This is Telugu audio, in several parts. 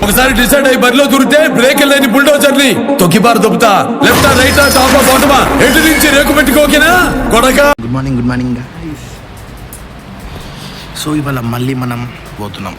ఒకసారి డిసైడ్ అయ్యి బరిలో దూరితే బ్రేక్ లేని బుల్డోజర్ని తొక్కిబారు దొబ్బుతా. లెఫ్ట్ రైట్ టాప్ బాటమా ఎటు నుంచి రేకు పెట్టుకోకేనా కొడక. గుడ్ మార్నింగ్ సో ఇవాళ మళ్ళీ మనం పోతున్నాం.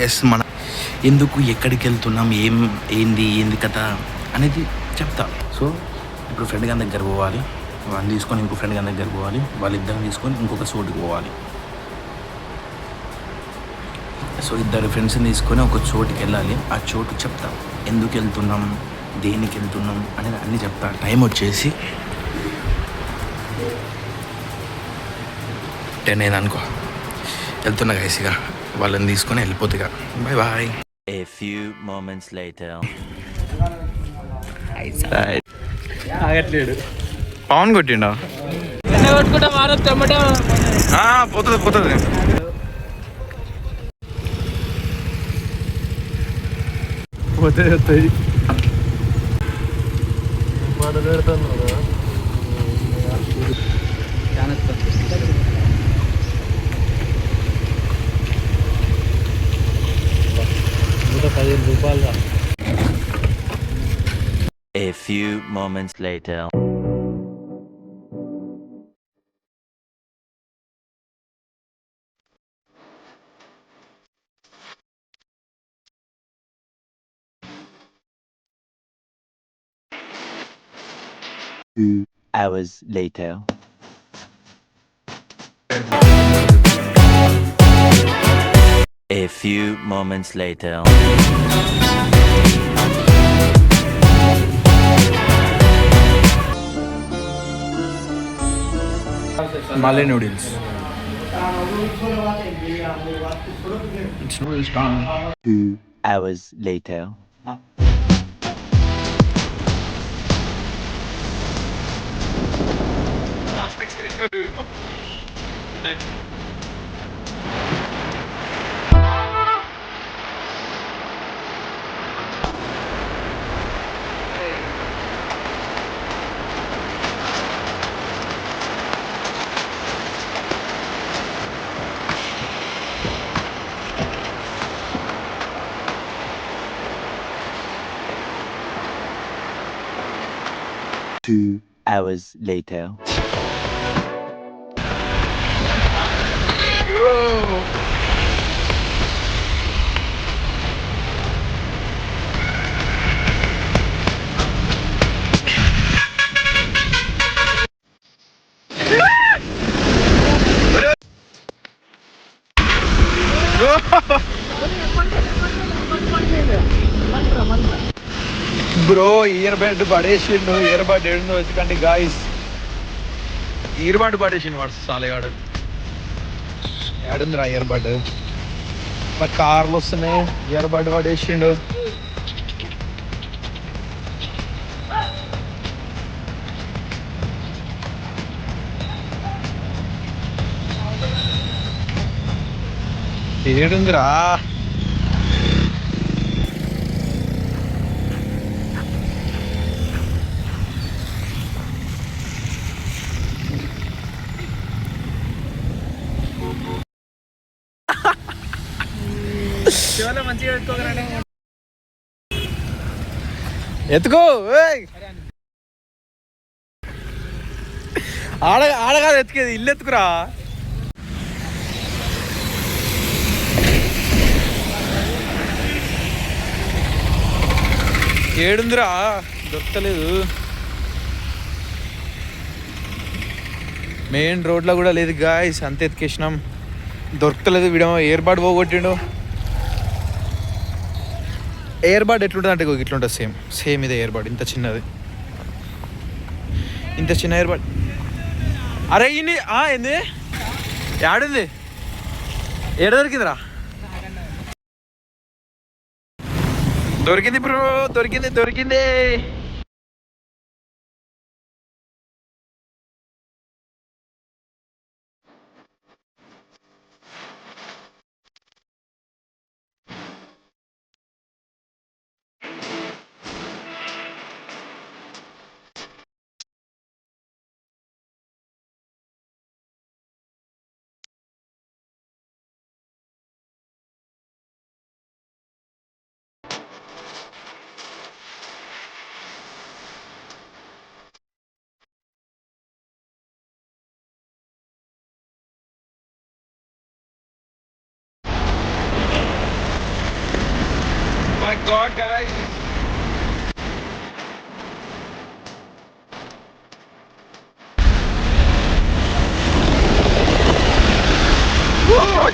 ఎస్, మనం ఎందుకు ఎక్కడికి వెళ్తున్నాం, ఏంది కథ అనేది చెప్తా. సో ఇప్పుడు ఫ్రెండ్ గారి దగ్గర పోవాలి, వాళ్ళని తీసుకొని ఇంకో ఫ్రెండ్ గారి దగ్గర పోవాలి, వాళ్ళిద్దరిని తీసుకొని ఇంకొక చోటుకి పోవాలి. సో ఇద్దరు ఫ్రెండ్స్ని తీసుకొని ఒక చోటుకి వెళ్ళాలి. ఆ చోటు చెప్తా, ఎందుకు వెళ్తున్నాం, దేనికి వెళ్తున్నాం అనేది అన్నీ చెప్తా. టైం వచ్చేసి 10 అయింది అనుకో. వెళ్తున్నా గైస్గా, వాళ్ళని తీసుకొని వెళ్ళిపోతుగా. Bye bye. A few moments later. ఆగట్లేడు. పవన్ కొట్టిండా? పోతుంది. వస్తాయి. A few moments later. Two hours later. A few moments later. Malay noodles. It's noodles time. 2 hours later. Two hours later. Bro ear bud పడేసిండు. ఇయర్ బడ్ ఏడుందో వెతకండి గాయస్. ఇయర్ బడ్ పడేసిండు వాడు సాలేగాడు. ఏడుందిరా ఇయర్ బడ్? మరి కార్లు వస్తున్నాయి, ఇయర్ బడ్ పడేసిండు. ఏడుందిరా? ఎత్తుకో. ఆడగాదు ఎత్తుకేది, ఇల్లు ఎత్తుకురా. ఏడుందిరా? దొరకలేదు. మెయిన్ రోడ్లో కూడా లేదు గాయస్, అంత ఎత్తుకేసినాం, దొరకలేదు. వీడేమో ఇయర్ బడ్ పోగొట్టిండు. ఇయర్ బడ్ ఎట్లుంటుంది అంటే ఇట్లుంటుంది, సేమ్ ఇదే ఇయర్ బడ్, ఇంత చిన్నది, ఇంత చిన్న ఇయర్ బడ్. అరే ఇన్ని ఏంది? ఏడుంది? ఏడ దొరికిందిరా? దొరికింది బ్రో, దొరికింది. My god guys,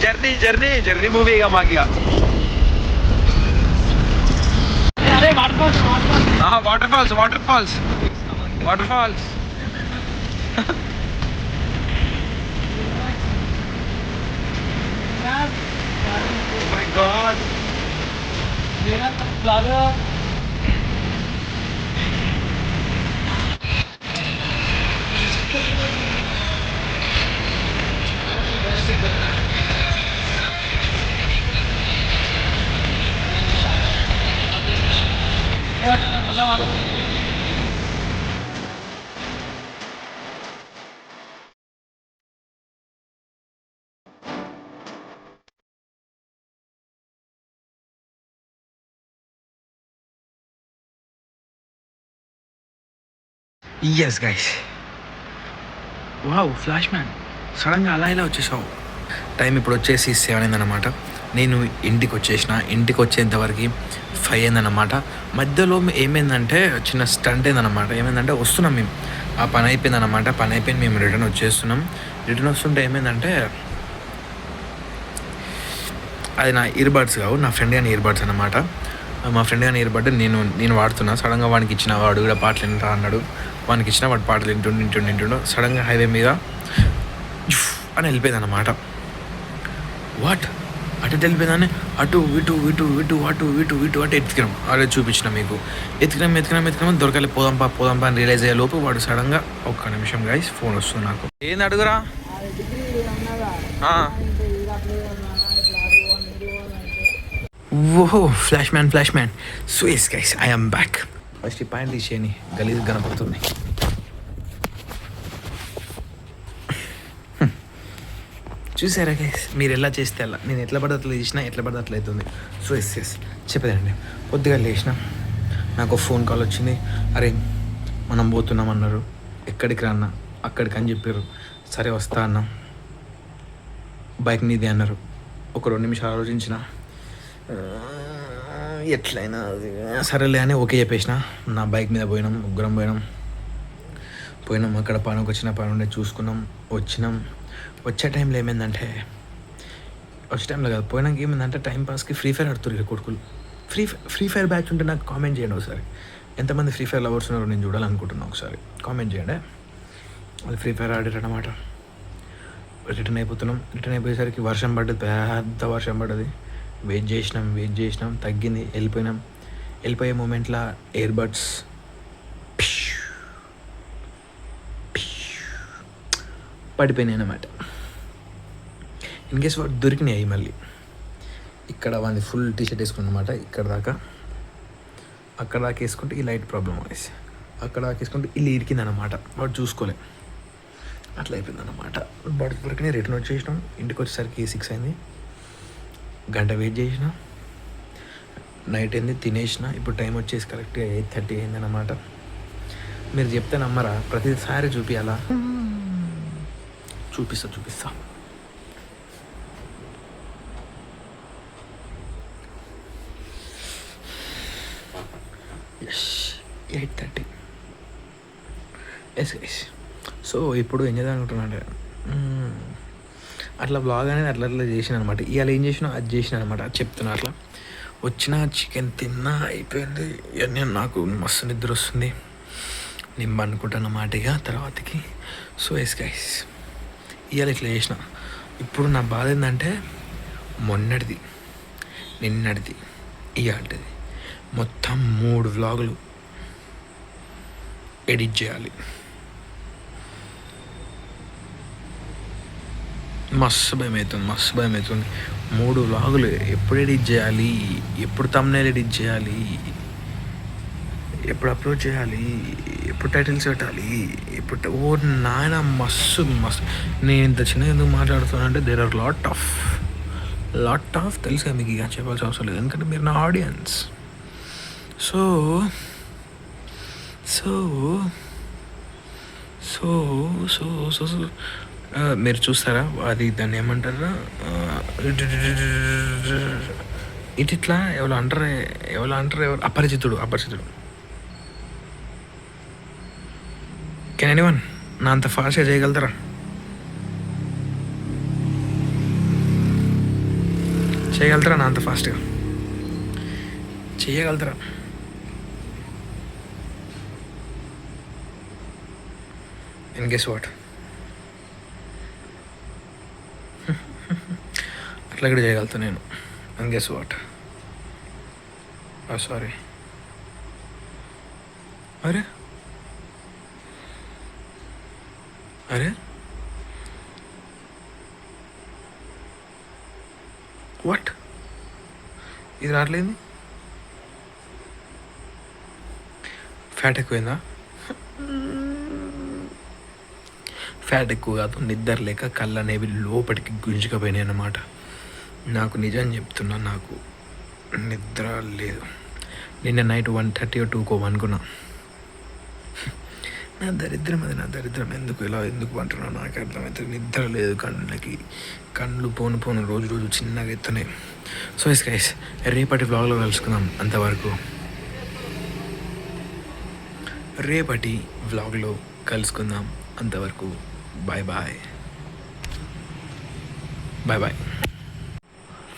journey journey journey movie ఇక మాకు ఇక waterfalls waterfalls waterfalls. My god yes guys, wow flash man, సడన్గా అలా ఇలా వచ్చేసావు. టైం ఇప్పుడు వచ్చేసి 7 అయిందన్నమాట. నేను ఇంటికి వచ్చేంతవరకు 5 అయిందన్నమాట. మధ్యలో ఏమైందంటే చిన్న స్టంట్ అయిందన్నమాట. ఏమైందంటే వస్తున్నాం మేము, ఆ పని అయిపోయిందన్నమాట. పని అయిపోయింది, మేము రిటర్న్ వస్తుంటే ఏమైందంటే అది నా ఇయర్బడ్స్ కావు, నా ఫ్రెండ్ కానీ ఇయర్బడ్స్ అన్నమాట. మా ఫ్రెండ్ కానీ ఇయర్బడ్ నేను వాడుతున్నా. సడన్గా వాడికి ఇచ్చిన, వాడు కూడా పాటలు వింటా అన్నాడు. వానికి ఇచ్చిన వాడు పాటలు వింటుండు. సడన్గా హైవే మీద అని వెళ్ళిపోయింది అన్నమాట. వాట్ అటు వెళ్ళిపోయిందని అటు ఇటు ఎత్తికినాం. అదే చూపించిన మీకు, ఎత్తికినాం దొరకాలి, పోదాంపా అని రియలైజ్ అయ్యే లోపు వాడు సడన్గా, ఒక్క నిమిషం గైస్ ఫోన్ వస్తుంది నాకు. ఏంది అడుగురా? ఓహో flash man. So yes guys, I am back. First ఈ పాయింట్ తీసేయని, గలీజ్ కనపడుతుంది. చూసారా గైస్, మీరు ఎలా చేస్తే అలా, నేను ఎట్లా పడితే అట్లా చేసినా, ఎట్లా పడితే అట్లా అవుతుంది. సో ఎస్ చెప్పేదండి, పొద్దుగా లేచిన నాకు ఫోన్ కాల్ వచ్చింది. అరే మనం పోతున్నాం అన్నారు. ఎక్కడికి రా అన్న? అక్కడికి అని చెప్పారు. సరే వస్తా అన్న. బైక్ నీదే అన్నారు. ఒక 2 నిమిషాలు ఆలోచించిన, ఎట్లయినా సరేలే అని ఓకే చెప్పేసిన. నా బైక్ మీద ముగ్గురం పోయినాం. అక్కడ పనికి వచ్చిన పని ఉండే చూసుకున్నాం, వచ్చినాం. వచ్చే టైంలో ఏమైందంటే, వచ్చే టైంలో కాదు, పోయినాక ఏమైందంటే టైంపాస్కి ఫ్రీ ఫైర్ ఆడుతున్నారు కొడుకులు. ఫ్రీ ఫైర్ బ్యాచ్ ఉంటే నాకు కామెంట్ చేయండి ఒకసారి. ఎంతమంది ఫ్రీ ఫైర్ లవర్స్ ఉన్నారో నేను చూడాలనుకుంటున్నాను, ఒకసారి కామెంట్ చేయండి. అది ఫ్రీ ఫైర్ ఆడారన్నమాట. రిటర్న్ అయిపోయేసరికి వర్షం పడ్డది, పెద్ద వర్షం పడ్డది. వెయిట్ చేసినాం, తగ్గింది, వెళ్ళిపోయే మూమెంట్లో ఇయర్బడ్స్ పడిపోయినాయి అన్నమాట. ఇన్ కేస్ వాడు దొరికినాయి మళ్ళీ. ఇక్కడ వాడిని ఫుల్ టీషర్ట్ వేసుకుని అనమాట, అక్కడ దాకా వేసుకుంటే ఈ లైట్ ప్రాబ్లం అనేసి, అక్కడ దాకా వేసుకుంటే ఇల్లు ఇరికిందనమాట. వాడు చూసుకోలే, అట్లా అయిపోయిందన్నమాట. వాడికి దొరికినాయి. రిటర్న్ వచ్చేసినాం. ఇంటికి వచ్చేసరికి 6 అయింది. గంట వెయిట్ చేసిన, నైట్ అయింది, తినేసిన. ఇప్పుడు టైం వచ్చేసి కరెక్ట్గా 8:30 అయిందన్నమాట. మీరు చెప్తే నమ్మరా, ప్రతిసారి చూపిస్తా. ఎస్ 8:30. ఎస్ గైస్, సో ఇప్పుడు ఏం చేద్దాం అనుకుంటున్నాను, అట్లా బ్లాగ్ అనేది అట్లా చేసిన అనమాట. ఇవాళ ఏం చేసినా అది చేసిన అనమాట, అది చెప్తున్నా. అట్లా వచ్చిన చికెన్ తిన్నా, అయిపోయింది. ఇవన్నీ నాకు మస్తు నిద్ర వస్తుంది. నేను అనుకుంటాను అన్నమాట ఇక తర్వాతకి. సో ఎస్ గైస్, ఇవాళ ఇట్లా చేసిన. ఇప్పుడు నా బాధ ఏంటంటే, మొన్నటిది, నిన్నటిది, ఇవాళది మొత్తం 3 వ్లాగులు ఎడిట్ చేయాలి. మస్తు భయం అవుతుంది. 3 వ్లాగులు ఎప్పుడు ఎడిట్ చేయాలి, ఎప్పుడు thumbnail ఎడిట్ చేయాలి, ఎప్పుడు అప్లోడ్ చేయాలి, ఎప్పుడు టైటిల్స్ పెట్టాలి, ఎప్పుడు ఓ నాయన మస్తు. నేను ఇంత చిన్నగా ఎందుకు మాట్లాడుతున్నా అంటే, దేర్ ఆర్ లాట్ ఆఫ్ తెలుసా మీకు, ఇక చెప్పాల్సిన అవసరం లేదు, ఎందుకంటే మీరు నా ఆడియన్స్. సో మీరు చూస్తారా, అది దాన్ని ఏమంటారా, ఇట్లా ఎవరు అంటారు ఎవరు అపరిచితుడు కెన్ ఎనీవన్ నా అంత ఫాస్ట్గా చేయగలుగుతారా? నా అంత ఫాస్ట్గా చేయగలుగుతారా? అండ్ గెస్ వాట్, అట్లా కూడా చేయగలుగుతా నేను. అండ్ గెస్ వాట్, సారీ, అరే వాట్, ఇది రావట్లేదు. ఫ్యాట్ ఎక్కువైందా? ఫ్యాట్ ఎక్కువ కాదు, నిద్ర లేక కళ్ళు అనేవి లోపలికి గుంజుకపోయినాయి అన్నమాట. నాకు నిజం చెప్తున్నా, నాకు నిద్ర లేదు. నిన్న నైట్ 1:30 or 2 అనుకున్నా. నా దరిద్రం ఎందుకు అంటున్నాను నాకు అర్థమవుతుంది. నిద్ర లేదు, కళ్ళు పోను రోజు చిన్నగా ఎత్తున్నాయి. సో ఎస్ గైస్, రేపటి వ్లాగ్లో కలుసుకుందాం. అంతవరకు రేపటి వ్లాగ్లో కలుసుకుందాం. అంతవరకు bye bye.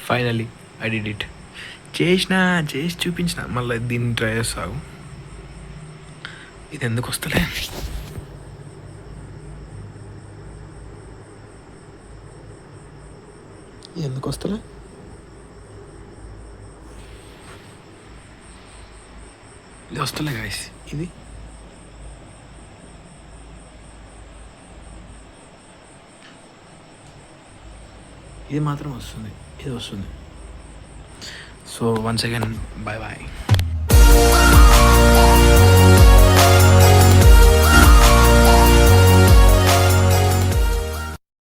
Finally I did it. చేసి చూపించిన. మళ్ళీ దీన్ని ట్రై చేస్తావు. ఇది ఎందుకు వస్తలే? ఇది వస్తలే గాయస్. ఇది మాత్రం వస్తుంది, ఇది వస్తుంది. So once again bye.